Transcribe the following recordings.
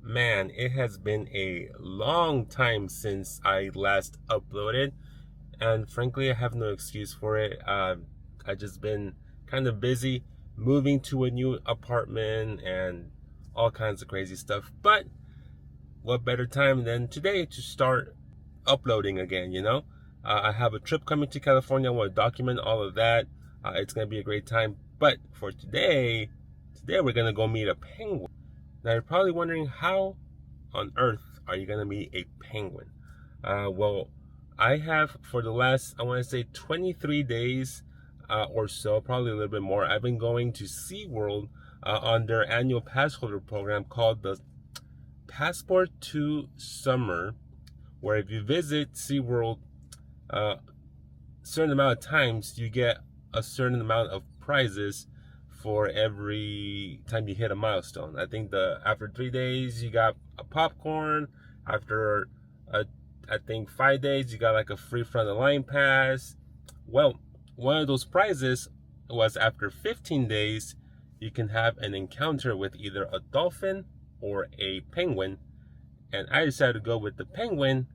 Man, it has been a long time since I last uploaded, and frankly, I have no excuse for it. I just been kind of busy moving to a new apartment and all kinds of crazy stuff. But what better time than today to start uploading again, you know? I have a trip coming to California. I want to document all of that. It's going to be a great time. But for today we're going to go meet a penguin. Now, you're probably wondering, how on earth are you going to meet a penguin? Well, I have, for the last, I want to say 23 days or so, probably a little bit more, I've been going to SeaWorld on their annual pass holder program called the Passport to Summer, where if you visit SeaWorld a certain amount of times, you get a certain amount of prizes for every time you hit a milestone. I think after 3 days you got a popcorn. After I think 5 days you got like a free front of line pass. Well, one of those prizes was after 15 days you can have an encounter with either a dolphin or a penguin. And I decided to go with the penguin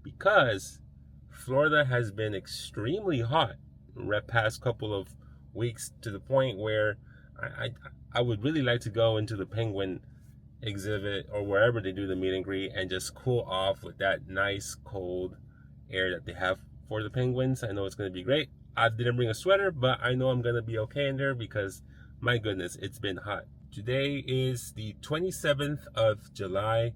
because Florida has been extremely hot the past couple of weeks, to the point where I would really like to go into the penguin exhibit or wherever they do the meet and greet and just cool off with that nice cold air that they have for the penguins. I know it's going to be great. I didn't bring a sweater, but I know I'm going to be okay in there because, my goodness, it's been hot. Today is the 27th of July,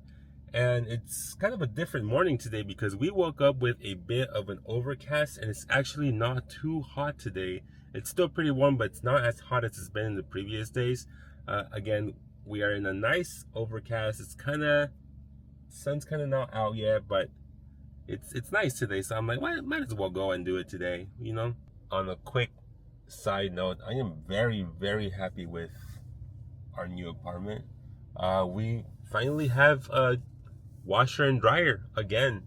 and it's kind of a different morning today because we woke up with a bit of an overcast, and it's actually not too hot today. It's still pretty warm, but it's not as hot as it's been in the previous days. Again, we are in a nice overcast. It's sun's kind of not out yet, but it's nice today. So I'm like, might as well go and do it today, you know? On a quick side note, I am very, very happy with our new apartment. We finally have a washer and dryer again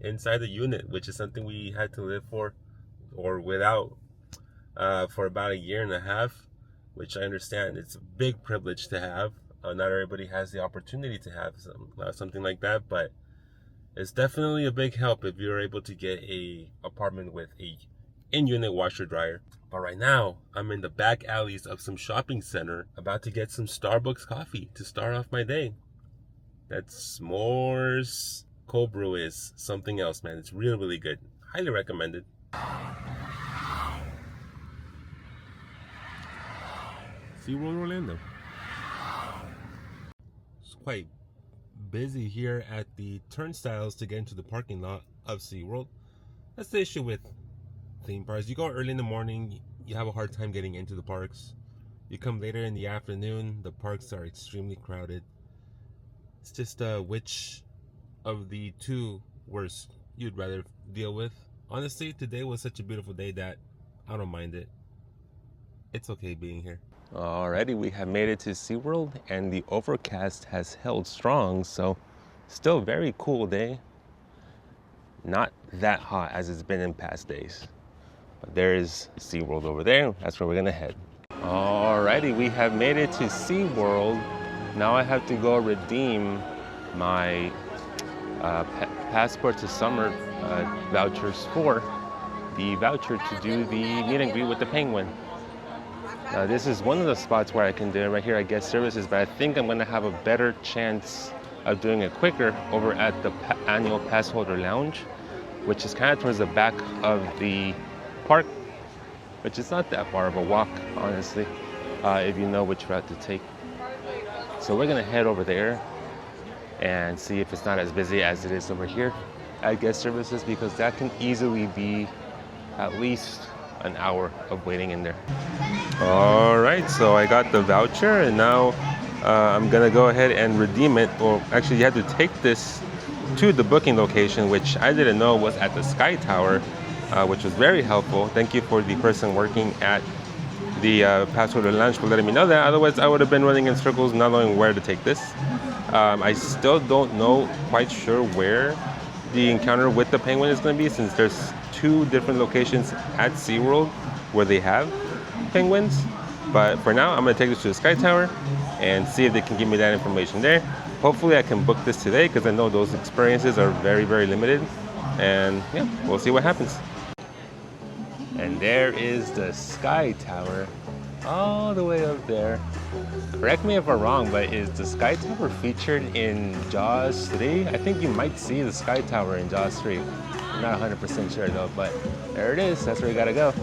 inside the unit, which is something we had to live for or without for about a year and a half, which I understand it's a big privilege to have. Not everybody has the opportunity to have something like that, but it's definitely a big help if you're able to get a apartment with a in-unit washer dryer. But right now, I'm in the back alleys of some shopping center, about to get some Starbucks coffee to start off my day. That s'mores cold brew is something else, man. It's really, really good. Highly recommended. SeaWorld Orlando. It's quite busy here at the turnstiles to get into the parking lot of SeaWorld. That's the issue with theme parks. You go early in the morning, you have a hard time getting into the parks. You come later in the afternoon, the parks are extremely crowded. It's just which of the two worst you'd rather deal with. Honestly, today was such a beautiful day that I don't mind it. It's okay being here. Alrighty, we have made it to SeaWorld, and the overcast has held strong, so still a very cool day. Not that hot as it's been in past days. But there is SeaWorld over there. That's where we're gonna head. Alrighty, we have made it to SeaWorld. Now I have to go redeem my Passport to Summer vouchers for the voucher to do the meet and greet with the penguin. Now this is one of the spots where I can do it right here at guest services, but I think I'm gonna have a better chance of doing it quicker over at the annual pass holder lounge, which is kind of towards the back of the park, which is not that far of a walk, honestly, if you know which route to take. So we're gonna head over there and see if it's not as busy as it is over here at guest services, because that can easily be at least an hour of waiting in there. All right, so I got the voucher, and now I'm gonna go ahead and redeem it. Well, actually, you have to take this to the booking location, which I didn't know was at the Sky Tower, which was very helpful. Thank you for the person working at the pass holder lounge for letting me know that. Otherwise, I would have been running in circles not knowing where to take this. I still don't know, quite sure where the encounter with the penguin is going to be, since there's two different locations at SeaWorld where they have penguins. But for now, I'm going to take this to the Sky Tower and see if they can give me that information there. hopefully I can book this today because I know those experiences are very, very limited. And yeah, we'll see what happens. And there is the Sky Tower all the way up there. Correct me if I'm wrong, but is the Sky Tower featured in Jaws 3? I think you might see the Sky Tower in Jaws 3. I'm not 100% sure though, but there it is. That's where you gotta go.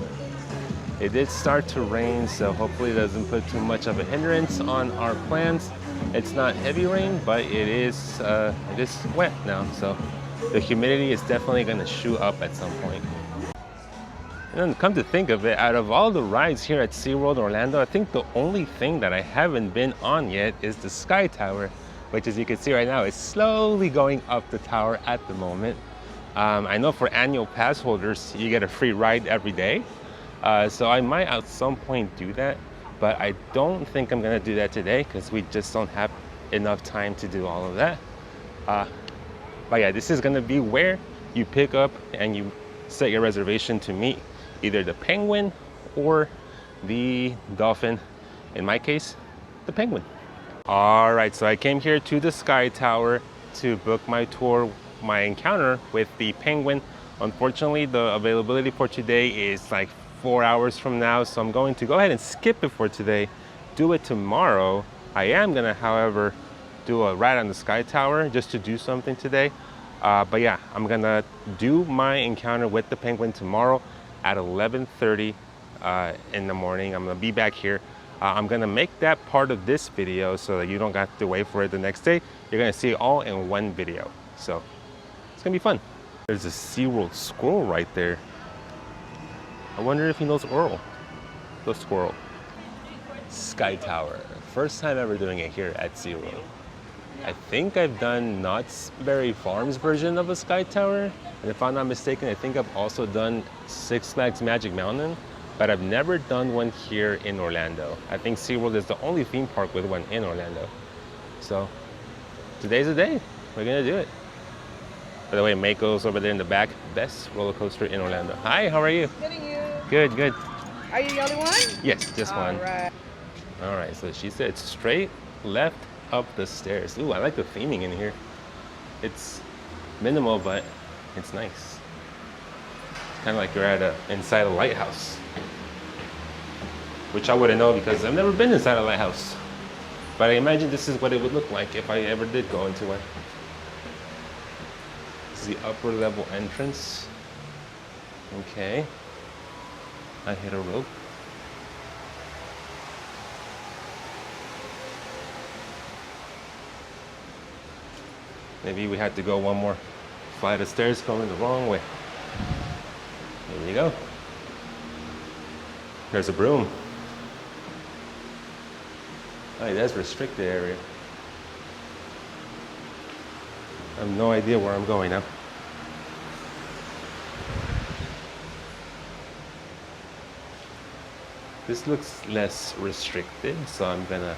It did start to rain, so hopefully it doesn't put too much of a hindrance on our plans. It's not heavy rain, but it is wet now, so the humidity is definitely gonna shoot up at some point. And then come to think of it, out of all the rides here at SeaWorld Orlando, I think the only thing that I haven't been on yet is the Sky Tower, which as you can see right now is slowly going up the tower at the moment. I know for annual pass holders, you get a free ride every day. So I might at some point do that, but I don't think I'm gonna do that today because we just don't have enough time to do all of that. But yeah, this is gonna be where you pick up and you set your reservation to meet either the penguin or the dolphin. In my case, the penguin. All right, so I came here to the Sky Tower to book my tour, my encounter with the penguin. Unfortunately, the availability for today is like 4 hours from now, so I'm going to go ahead and skip it for today, do it tomorrow. I am gonna, however, do a ride on the Sky Tower just to do something today. But yeah, I'm gonna do my encounter with the penguin tomorrow at 11:30 in the morning. I'm gonna be back here. I'm gonna make that part of this video so that you don't have to wait for it the next day. You're gonna see it all in one video. So it's gonna be fun. There's a SeaWorld squirrel right there. I wonder if he knows Earl, the squirrel. Sky Tower, first time ever doing it here at SeaWorld. I think I've done Knott's Berry Farm's version of a Sky Tower. And if I'm not mistaken, I think I've also done Six Flags Magic Mountain, but I've never done one here in Orlando. I think SeaWorld is the only theme park with one in Orlando. So today's the day, we're gonna do it. By the way, Mako's over there in the back, best roller coaster in Orlando. Hi, how are you? Good, and you? Good, good. Are you the only one? Yes, just one. Right. All right, so she said straight left up the stairs. Ooh, I like the theming in here. It's minimal, but it's nice. It's kind of like you're at inside a lighthouse, which I wouldn't know because I've never been inside a lighthouse. But I imagine this is what it would look like if I ever did go into one. This is the upper level entrance. Okay. I hit a rope. Maybe we had to go one more flight of stairs going the wrong way. There you go. There's a broom. Oh, that's restricted area. I have no idea where I'm going now. This looks less restricted, so I'm gonna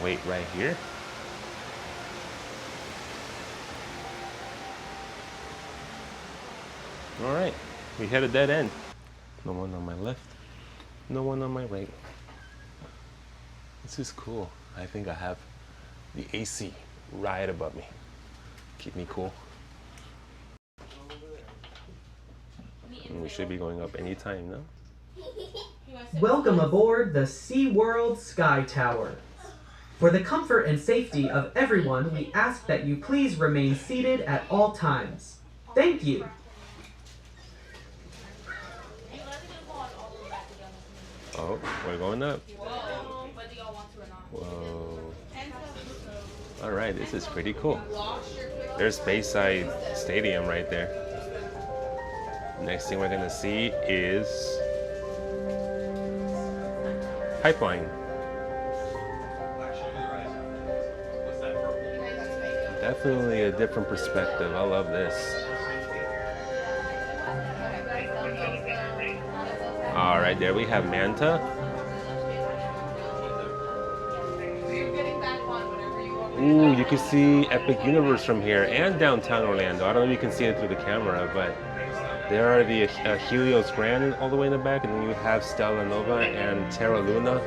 wait right here. All right, we hit a dead end. No one on my left, no one on my right. This is cool. I think I have the AC right above me. Keep me cool. And we should be going up anytime now. Welcome aboard the SeaWorld Sky Tower. For the comfort and safety of everyone, we ask that you please remain seated at all times. Thank you. Oh, we're going up. Whoa. All right, this is pretty cool. There's Bayside Stadium right there. Next thing we're gonna see is Pipeline. Definitely a different perspective. I love this. All right, there we have Manta. Ooh, you can see Epic Universe from here and downtown Orlando. I don't know if you can see it through the camera, but there are the Helios Grand all the way in the back, and then you have Stella Nova and Terra Luna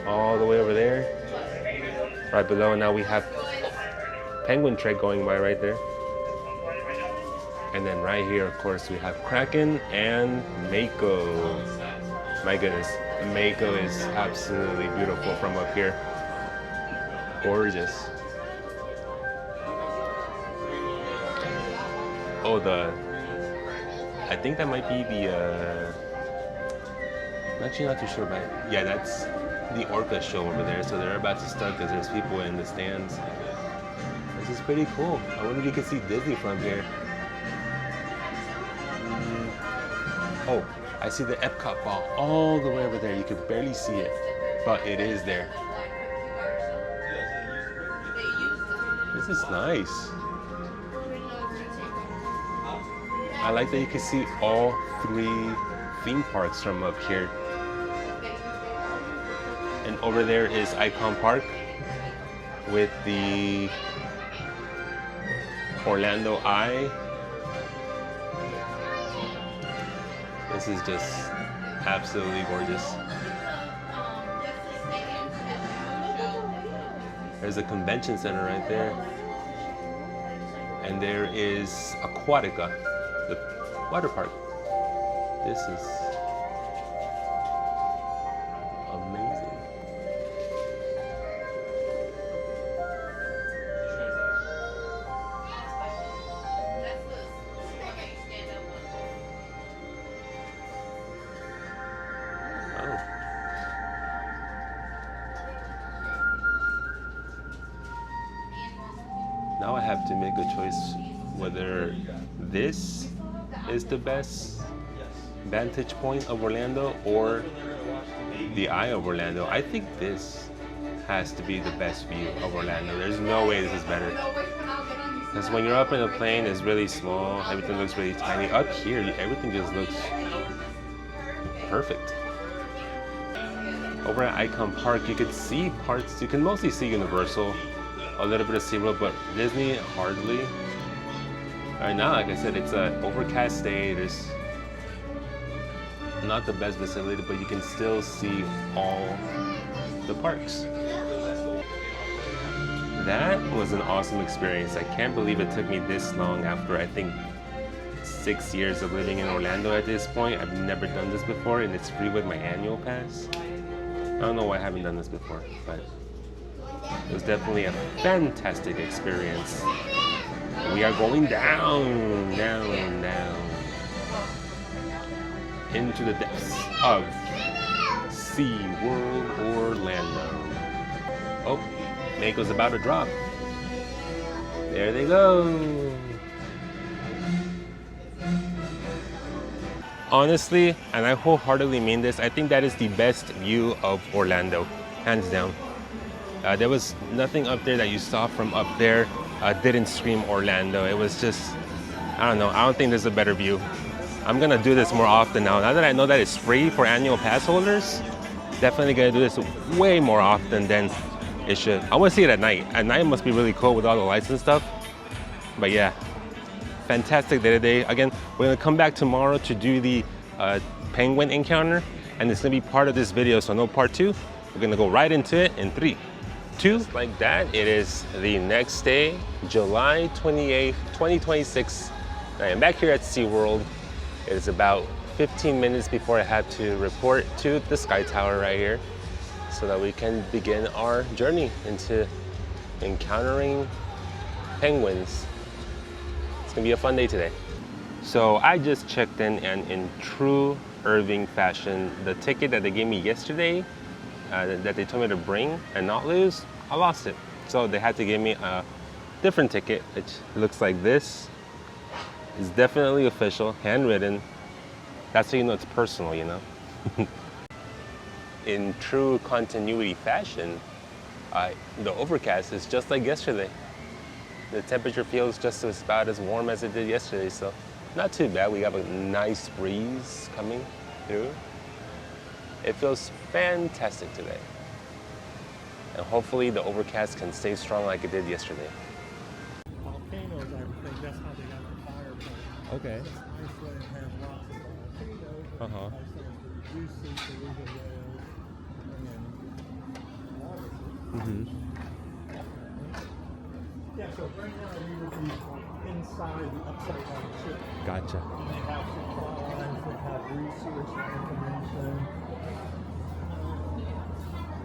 all the way over there. Right below, and now we have penguin trek going by right there. And then right here, of course, we have Kraken and Mako. My goodness, Mako is absolutely beautiful from up here. Gorgeous. Oh, I think that might be the, I'm actually not too sure, but yeah, that's the orca show over there. So they're about to start because there's people in the stands. This is pretty cool. I wonder if you can see Disney from here. Oh, I see the Epcot ball all the way over there. You can barely see it, but it is there. This is nice. I like that you can see all 3 theme parks from up here. And over there is Icon Park with the Orlando Eye. This is just absolutely gorgeous. There's a convention center right there. And there is Aquatica, the water park. This is amazing. Oh. Now I have to make a choice whether this is the best vantage point of Orlando or the Eye of Orlando. I think this has to be the best view of Orlando. There's no way this is better. Because when you're up in a plane, it's really small. Everything looks really tiny. Up here, everything just looks perfect. Over at Icon Park, you could see parts. You can mostly see Universal, a little bit of SeaWorld, but Disney hardly. Right now, like I said, it's an overcast day. There's not the best visibility, but you can still see all the parks. That was an awesome experience. I can't believe it took me this long after, I think, 6 years of living in Orlando at this point. I've never done this before, and it's free with my annual pass. I don't know why I haven't done this before, but it was definitely a fantastic experience. We are going down, down, down into the depths of SeaWorld Orlando. Oh, Mako's about to drop. There they go. Honestly, and I wholeheartedly mean this, I think that is the best view of Orlando, hands down. There was nothing up there that you saw from up there didn't scream Orlando. It was just, I don't know, I don't think there's a better view. I'm gonna do this more often now. Now that I know that it's free for annual pass holders, definitely gonna do this way more often than it should. I wanna see it at night. At night it must be really cool with all the lights and stuff. But yeah, fantastic day today. Again, we're gonna come back tomorrow to do the penguin encounter, and it's gonna be part of this video, so no part 2. We're gonna go right into it in 3, 2. Like that, it is the next day, July 28th, 2026. I am back here at SeaWorld. It is about 15 minutes before I have to report to the Sky Tower right here so that we can begin our journey into encountering penguins. It's gonna be a fun day today. So I just checked in, and in true Irving fashion, the ticket that they gave me yesterday that they told me to bring and not lose, I lost it. So they had to give me a different ticket, which looks like this. It's definitely official, handwritten. That's how you know it's personal, you know? In true continuity fashion, the overcast is just like yesterday. The temperature feels just about as warm as it did yesterday, so not too bad. We have a nice breeze coming through. It feels fantastic today. And hopefully the overcast can stay strong like it did yesterday. Volcanoes, I think that's how they got the fire going. Okay. Iceland has lots of volcanoes. Uh-huh. Iceland produces beluga whales and walruses. Mm-hmm. Yeah, so right now we would be inside the upside down ship. Gotcha. And they have supplies, they have research information.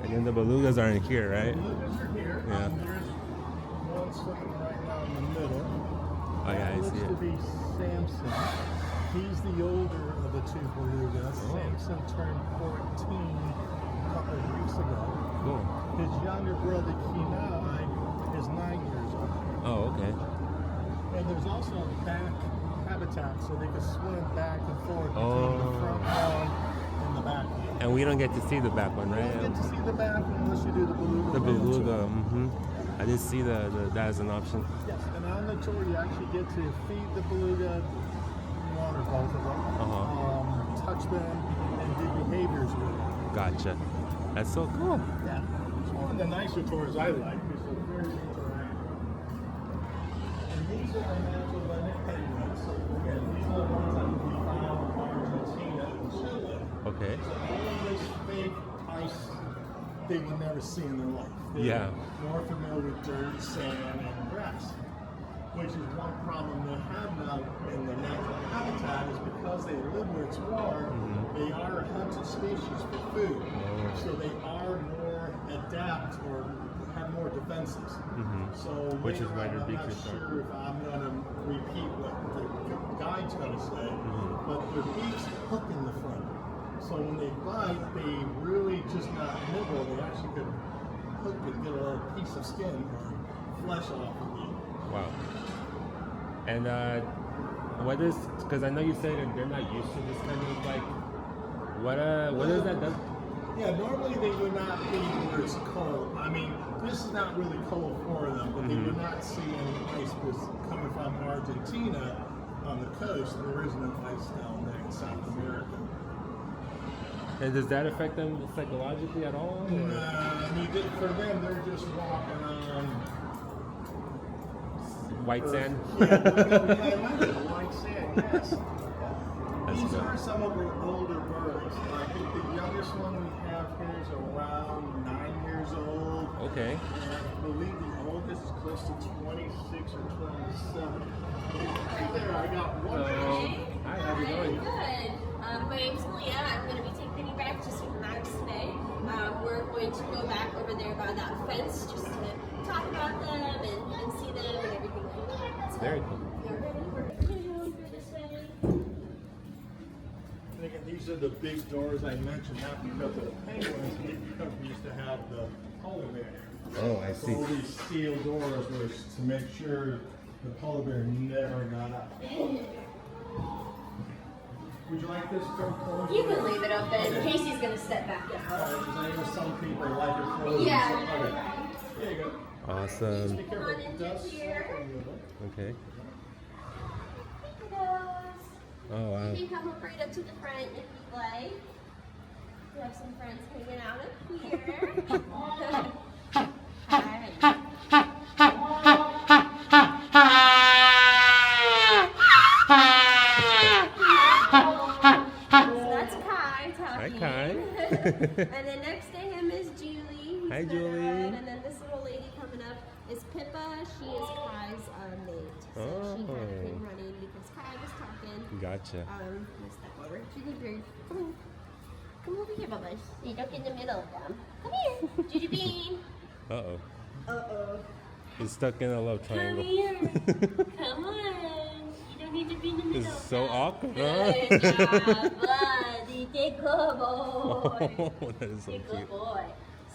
And then the belugas are in here, right? Belugas are here. Yeah. There's one sitting right now in the middle. Oh yeah, I That see looks to it. be Samson. He's the older of the two belugas. Oh. Samson turned 14 a couple of weeks ago. Cool. His younger brother Kenai is 9 years old. Oh, okay. And there's also a back habitat, so they can swim back and forth between the front one and the back one. And we don't get to see the back one, You right? don't get to see the back one unless you do the beluga. The whale beluga. tour. I didn't see that as an option. Yes, and on the tour you actually get to feed the beluga, one or both of them, touch them, and do behaviors with them. Gotcha. That's so cool. Yeah, it's one of the nicer tours I like because they're very interactive. And these are our Magellanic penguins. So again, these are the ones that we found in Argentina and Chile. Okay. So all this fake ice they would never see in their life. They're more familiar with dirt, sand, and grass. Which is one problem they have now in the natural habitat is because they live where it's warm, they are a hunted species for food. So they are more adapt or have more defenses. So Which is later why on, their I'm beaks not are sharp. sure if I'm going to repeat what the guide's going to say, but their beaks hook in the front. So when they bite, they really just not nibble, they actually could hook and get a little piece of skin or flesh off of you. Wow. And what is? Because I know you said that they're not used to this kind of like. What is that? Yeah, normally they would not be where it's cold. I mean, this is not really cold for them, but they would not see any ice because coming from Argentina on the coast, there is no ice down there in South America. And does that affect them psychologically at all? Or? I mean, for them, they're just walking on White sand? White sand, yes. These good. are some of our older birds. I think the youngest one we have here is around 9 years old. Okay. And I believe the oldest is close to 26 or 27. Right there, I got one. Hi, how's it going? Good. My name's Leah. I'm going to be taking you back to some mags today. We're going to go back over there by that fence just to talk about them and see them and everything like that. So, Very cool. you're ready? We're going to go this way. And again, these are the big doors I mentioned, not because of the penguins, but because we used to have the polar bear. Oh, I So see. all these steel doors were to make sure the polar bear never got out. Would you like this to close? You can leave it open. Casey's going to step back out. Because I know some people like it closed. Yeah. Okay. There you go. Awesome. Be Come careful. on into Dust. here. Okay. Kiddos. Oh wow. You can come up right up to the front if you'd like. We have some friends hanging out up here. So that's Kai talking. Hi, Kai. And then next to him is Julie. who's Hi, the Julie. red, and then this little lady coming up is Pippa. She is Kai's mate. So she kind of came running because Kai was talking. Gotcha. I'm gonna step over. Judy Bean. Come on. Come over here, Bubba. You don't get in the middle of them. Come here. Judy Bean. Uh-oh. Uh-oh. He's stuck in a love Come triangle. here. Come on. You don't need to be in the middle. This is so of awkward, them. huh? Good job, buddy. Good boy. Oh, that is so Good cute. boy.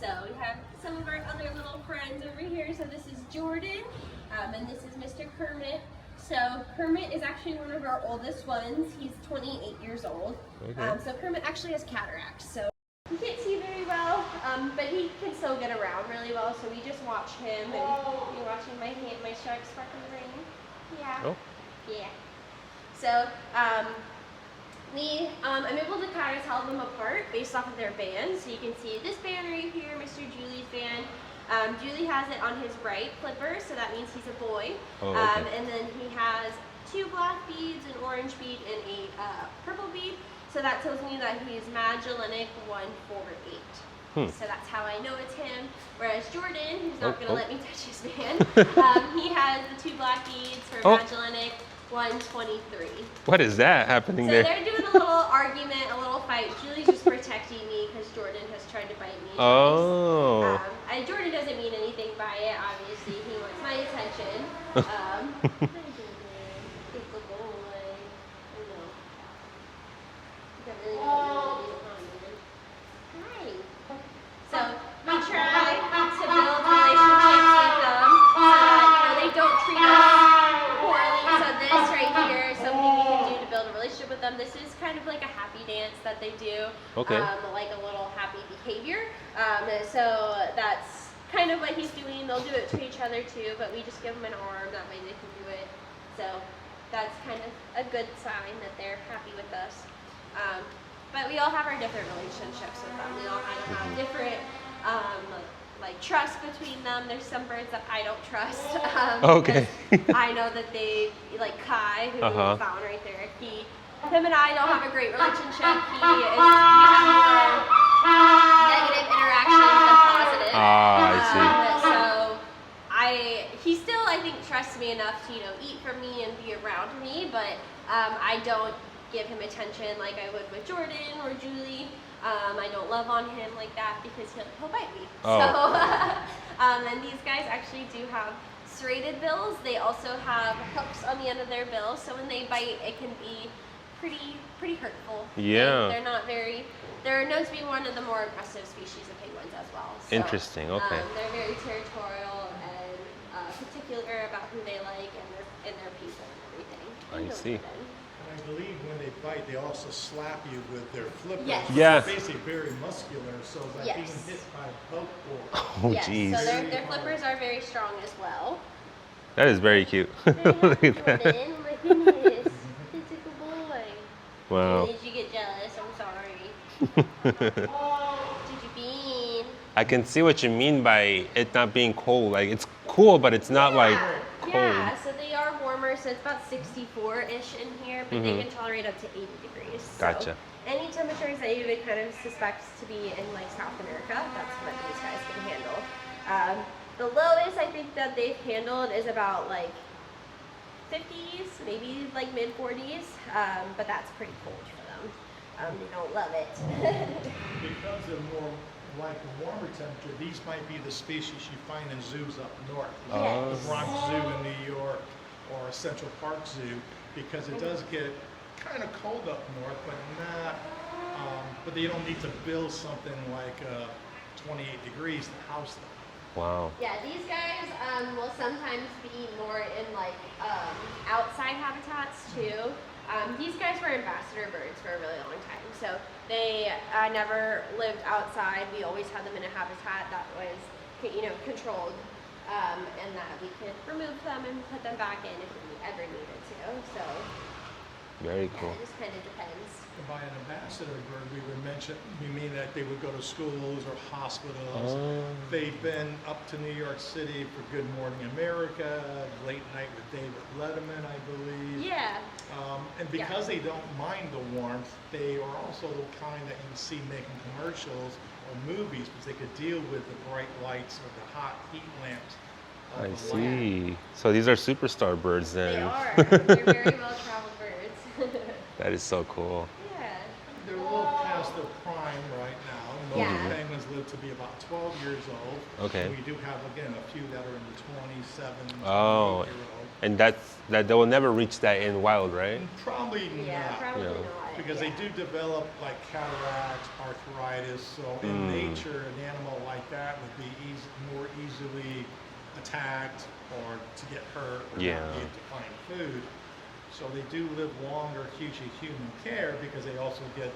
So we have some of our other little friends over here. So this is Jordan, and this is Mr. Kermit. So Kermit is actually one of our oldest ones. He's 28 years old. Okay. So Kermit actually has cataracts. So he can't see very well, but he can still get around really well. So we just watch him, and you're watching my hand, my shark sparkle ring. Yeah. Oh. Yeah. So I'm able to kind of tell them apart based off of their band. So you can see this band right here, Mr. Julie's band. Julie has it on his right flipper, so that means he's a boy. Oh, okay. And then he has 2 black beads, an orange bead, and a purple bead. So that tells me that he's Magellanic 148. So that's how I know it's him. Whereas Jordan, who's not going to let me touch his man, he has the 2 black beads for Magellanic 123. What is that happening there? So they're doing a little argument, a little fight. Julie's just protecting me because Jordan has tried to bite me twice. Jordan doesn't mean anything by it, obviously. He wants my attention. Hi, Jordan. Good boy. I know. You got really good Hi. So we try to build relationships with them so that they don't treat us poorly. So this right here is something we can do to build a relationship with them. This is kind of like a happy dance that they do, like a little happy behavior. So that's kind of what he's doing. They'll do it to each other too, but we just give them an arm. That way they can do it. So that's kind of a good sign that they're happy with us. But we all have our different relationships with them. We all kind of have different like trust between them. There's some birds that I don't trust. I know that they, like Kai, who we found right there, him and I don't have a great relationship. We have more negative interactions than positive. I see. So he still, I think, trusts me enough to, eat from me and be around me, but I don't give him attention like I would with Jordan or Julie. I don't love on him like that because he'll bite me. And these guys actually do have serrated bills. They also have hooks on the end of their bill, so when they bite, it can be pretty hurtful. Yeah. They're known to be one of the more aggressive species of penguins as well. So, interesting. Okay. They're very territorial and particular about who they like and their people and everything. I see. I believe when they bite, they also slap you with their flippers. Yes. Yeah. They're basically very muscular, so it's like being hit by a poke ball. Oh, yes. jeez. So their flippers are very strong as well. That is very cute. Look at Jordan. Oh my goodness. He's a good boy. Wow. Did you get jealous? I'm sorry. Did you bean? I can see what you mean by it not being cold. Like, it's cool, but it's not like cold. Yeah, so they are warmer, so it's about 64-ish in here, but they can tolerate up to 80 degrees. Gotcha. So any temperatures that you would kind of suspect to be in like South America, that's what these guys can handle. The lowest I think that they've handled is about like 50s, maybe like mid 40s, but that's pretty cold for them. They don't love it. Because they're more like a warmer temperature, these might be the species you find in zoos up north, like the Bronx Zoo in New York or Central Park Zoo, because it does get kind of cold up north, but not. But you don't need to build something like 28 degrees to house them. Wow. Yeah, these guys will sometimes be more in like outside habitats too. These guys were ambassador birds for a really long time, so they never lived outside. We always had them in a habitat that was, controlled, and that we could remove them and put them back in if we ever needed to. So very cool. It just kind of depends. And by an ambassador bird, we mean that they would go to schools or hospitals. They've been up to New York City for Good Morning America, Late Night with David Letterman, I believe. Yeah. And because they don't mind the warmth, they are also the kind that you see making commercials or movies because they could deal with the bright lights or the hot heat lamps. I see. So these are superstar birds then. They are. They're very well-traveled birds. That is so cool. Yeah. They're a little past their prime right now. Most penguins live to be about 12 years old. Okay. We do have, again, a few that are in the 27, 28-year-old. And that they will never reach that in wild, right? Probably not. Probably not. Because they do develop like cataracts, arthritis. So in nature, an animal like that would be more easily attacked or to get hurt or not be able to find food. So they do live longer due to human care because they also get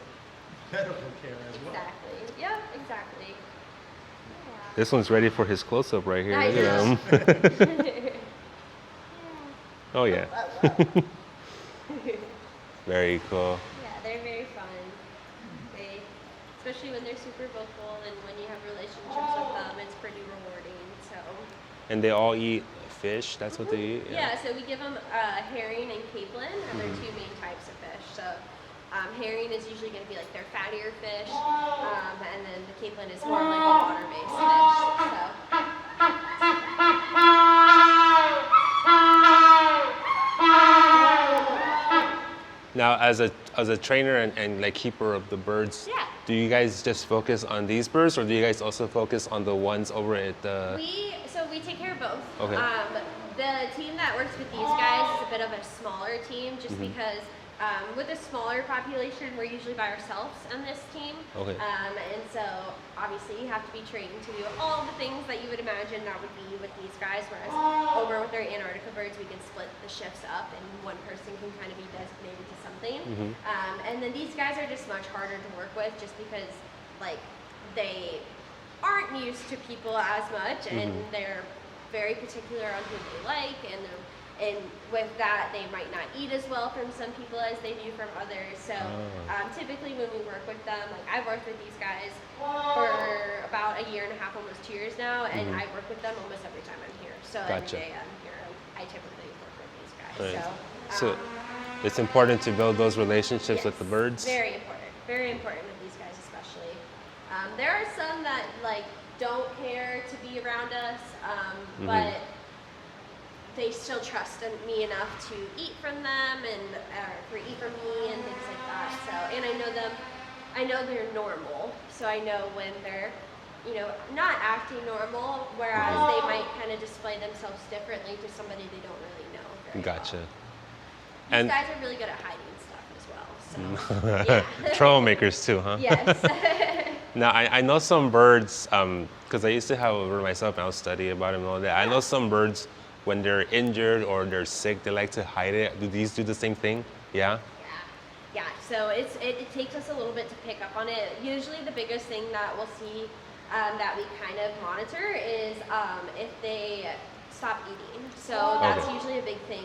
medical care as well. Exactly. Yep, exactly. Yeah. This one's ready for his close-up right here. Look at him. Oh yeah. Very cool. Yeah, they're very fun. Especially when they're super vocal and when you have relationships with them, it's pretty rewarding. So. And they all eat fish. That's what they eat. Yeah. So we give them herring and capelin, and they're two main types of fish. So Herring is usually going to be like their fattier fish, and then the capelin is more like a water-based fish. Now, as a trainer and like keeper of the birds, Yeah. do you guys just focus on these birds, or do you guys also focus on the ones over at the? We take care of both. Okay. The team that works with these guys is a bit of a smaller team, just because with a smaller population, we're usually by ourselves on this team. Okay. And so obviously you have to be trained to do all the things that you would imagine that would be with these guys, whereas over with our Antarctica birds, we can split the shifts up and one person can kind of be designated to something. And then these guys are just much harder to work with just because like they aren't used to people as much and they're very particular on who they like, and with that they might not eat as well from some people as they do from others. So typically when we work with them, like I've worked with these guys for about a year and a half, almost 2 years now, and I work with them almost every time I'm here. So every day I'm here, I typically work with these guys. Right. So it's important to build those relationships yes, with the birds. very important with these guys especially. There are some that like don't care to be around us, but they still trust me enough to eat from them and or eat from me and things like that. So, and I know they're normal, so I know when they're, not acting normal, whereas they might kind of display themselves differently to somebody they don't really know very Gotcha. well. And These guys are really good at hiding stuff as well. So, yeah. troublemakers too, huh? Yes. Now, I know some birds, because I used to have a bird myself and I'll study about them and all that. I know some birds, when they're injured or they're sick, they like to hide it. Do these do the same thing? Yeah? Yeah. So it takes us a little bit to pick up on it. Usually the biggest thing that we'll see that we kind of monitor is if they stop eating. So that's usually a big thing.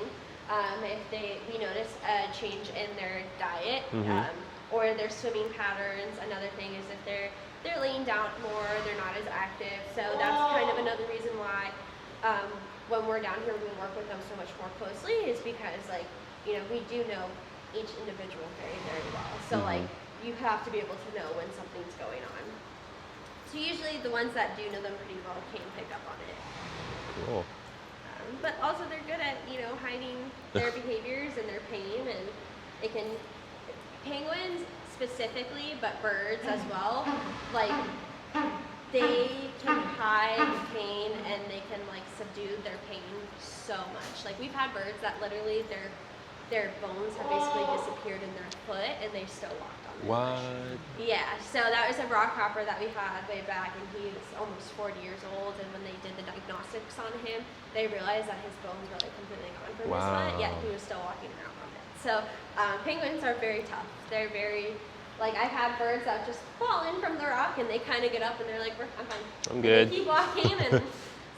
If we notice a change in their diet, or their swimming patterns. Another thing is if they're laying down more, they're not as active. So that's kind of another reason why when we're down here we work with them so much more closely, is because we do know each individual very, very well. So like you have to be able to know when something's going on. So usually the ones that do know them pretty well can pick up on it. Cool. But also they're good at hiding their behaviors and their pain, and it can. Penguins specifically, but birds as well, like they can hide pain and they can like subdue their pain so much. Like we've had birds that literally their bones have basically disappeared in their foot and they still walked on their What? flesh. Yeah, so that was a rock hopper that we had way back, and he was almost 40 years old, and when they did the diagnostics on him, they realized that his bones were like completely gone from his foot, yet he was still walking around on it. So penguins are very tough. They're very, like I've had birds that just fall in from the rock and they kind of get up and they're like, I'm fine. I'm good. And they keep walking, and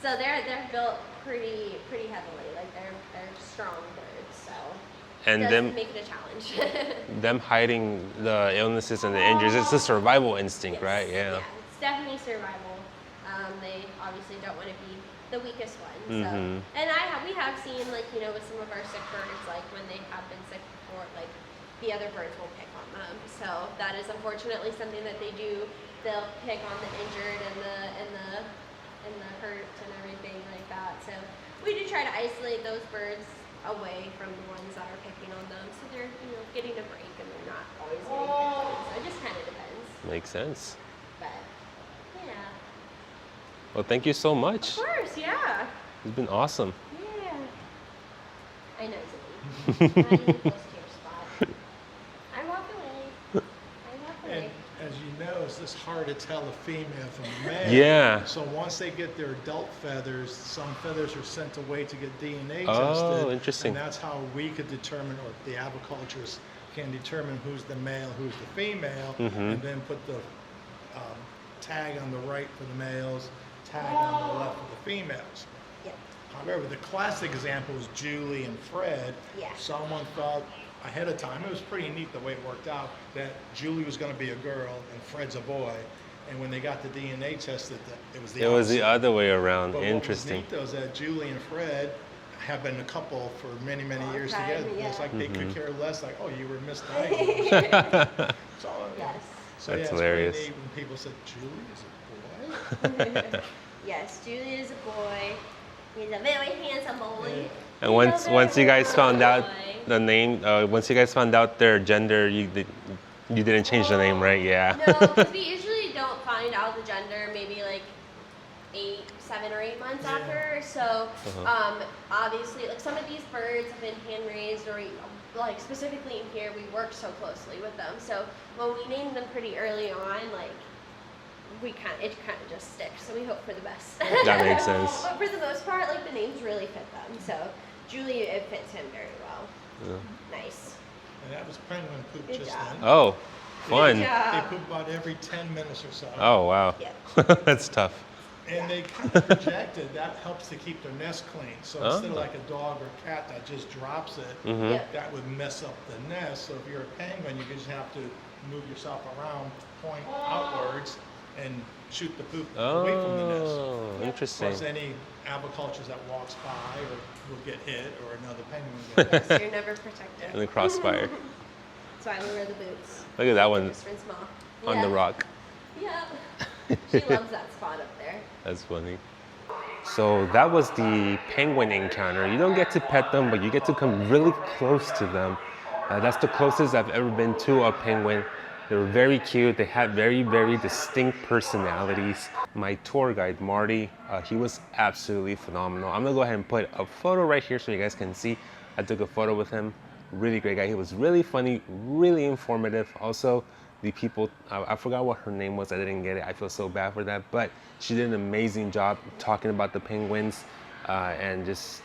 so they're built pretty heavily. Like they're strong birds. So And it does them make it a challenge. them hiding the illnesses and the injuries, it's a survival instinct, Yes. right? Yeah. It's definitely survival. They obviously don't want to be the weakest ones. So, and we have seen with some of our sick birds, like when they have been sick before, like the other birds will pick on them. So that is unfortunately something that they do. They'll pick on the injured and the hurt and everything like that. So we do try to isolate those birds away from the ones that are picking on them, so they're getting a break and they're not always getting picked on. So it just kind of depends. Makes sense. But yeah. Well, thank you so much. Of course, yeah. It's been awesome. Yeah. I know, Ziggy. Not even close to your spot. I walk away. And as you know, it's just hard to tell a female from a male. Yeah. So once they get their adult feathers, some feathers are sent away to get DNA tested. Oh, interesting. And that's how we could determine, or the aviculturists can determine who's the male, who's the female, and then put the tag on the right for the males, tag on the left for the females. Yeah. However, the classic example is Julie and Fred. Yeah. Someone thought ahead of time, it was pretty neat the way it worked out, that Julie was going to be a girl and Fred's a boy. And when they got the DNA tested, it was the It was the opposite. other way around. But Interesting. what was neat though is that Julie and Fred have been a couple for many, many years time, together. yeah. It's like they could care less, like, oh, you were Miss Diagonal. So, Yes. so That's yeah, it's hilarious. pretty neat when people said, Julie is a boy? Yes, Julian is a boy. He's a very handsome boy. And He's a once you very guys found out boy. the name, once you guys found out their gender, you didn't change the name, right? Yeah. No, because we usually don't find out the gender maybe like 7 or 8 months Yeah. after. So obviously, like some of these birds have been hand raised, or like specifically in here, we work so closely with them. So when we named them pretty early on, like it kind of just sticks. So we hope for the best. That makes sense. But for the most part, like the names really fit them. So Julie, it fits him very well. Yeah. Nice. And that was penguin poop Good just job. then. Oh, fun. Yeah. They poop about every 10 minutes or so. Oh, wow. Yeah. That's tough. And they kind of projected, that helps to keep their nest clean. So Oh. instead of like a dog or cat that just drops it, Yep. that would mess up the nest. So if you're a penguin, you just have to move yourself around, point outwards, and shoot the poop away from the nest. Oh, interesting. Plus any avicultures that walks by or will get hit, or another penguin will get hit. So you're never protected. In the crossfire. That's why we wear the boots. Look at that one Just rinse them off. on the rock. Yeah. She loves that spot up there. That's funny. So that was the penguin encounter. You don't get to pet them, but you get to come really close to them. That's the closest I've ever been to a penguin. They were very cute. They had very, very distinct personalities. My tour guide, Marty, he was absolutely phenomenal. I'm gonna go ahead and put a photo right here so you guys can see. I took a photo with him. Really great guy. He was really funny, really informative. Also, the people, I forgot what her name was. I didn't get it. I feel so bad for that. But she did an amazing job talking about the penguins and just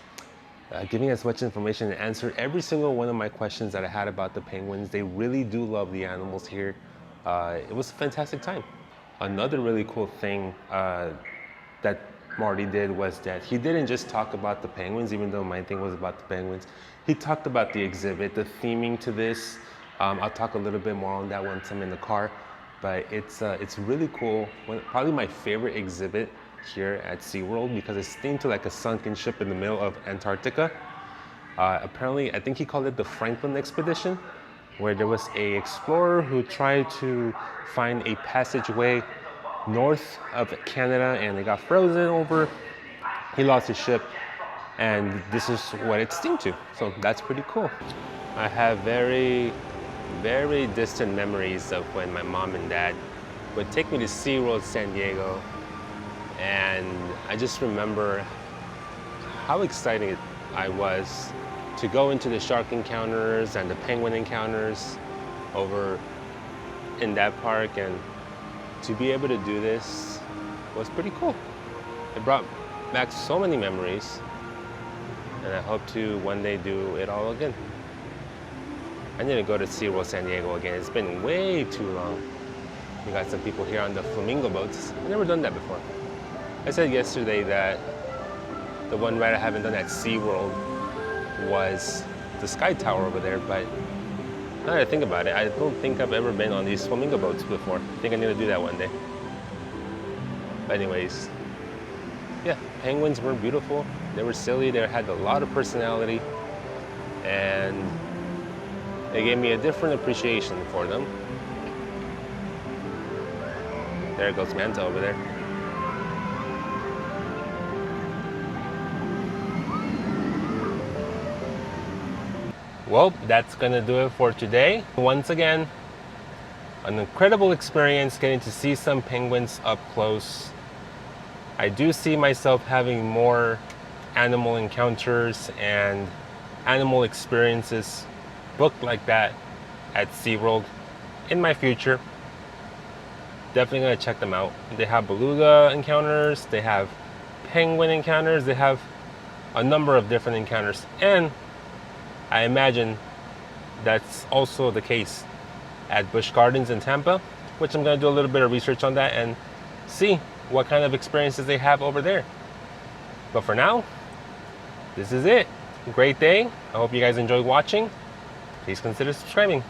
giving as much information and answered every single one of my questions that I had about the penguins. They really do love the animals here. It was a fantastic time. Another really cool thing that Marty did was that he didn't just talk about the penguins, even though my thing was about the penguins. He talked about the exhibit, the theming to this. I'll talk a little bit more on that once I'm in the car, but it's really cool. Probably my favorite exhibit here at SeaWorld because it's themed to like a sunken ship in the middle of Antarctica. Apparently, I think he called it the Franklin Expedition, where there was a explorer who tried to find a passageway north of Canada and it got frozen over. He lost his ship and this is what it's themed to. So that's pretty cool. I have very, very distant memories of when my mom and dad would take me to SeaWorld San Diego. And I just remember how excited I was to go into the shark encounters and the penguin encounters over in that park, and to be able to do this was pretty cool. It brought back so many memories, and I hope to one day do it all again. I need to go to SeaWorld San Diego again. It's been way too long. We got some people here on the flamingo boats. I've never done that before. I said yesterday that the one ride I haven't done at SeaWorld was the Sky Tower over there, but now that I think about it, I don't think I've ever been on these flamingo boats before. I think I need to do that one day. But anyways, yeah, penguins were beautiful. They were silly. They had a lot of personality, and they gave me a different appreciation for them. There goes Manta over there. Well, that's gonna do it for today. Once again, an incredible experience getting to see some penguins up close. I do see myself having more animal encounters and animal experiences booked like that at SeaWorld in my future. Definitely gonna check them out. They have beluga encounters, they have penguin encounters, they have a number of different encounters, and I imagine that's also the case at Busch Gardens in Tampa, which I'm gonna do a little bit of research on that and see what kind of experiences they have over there. But for now, this is it. Great day. I hope you guys enjoyed watching. Please consider subscribing.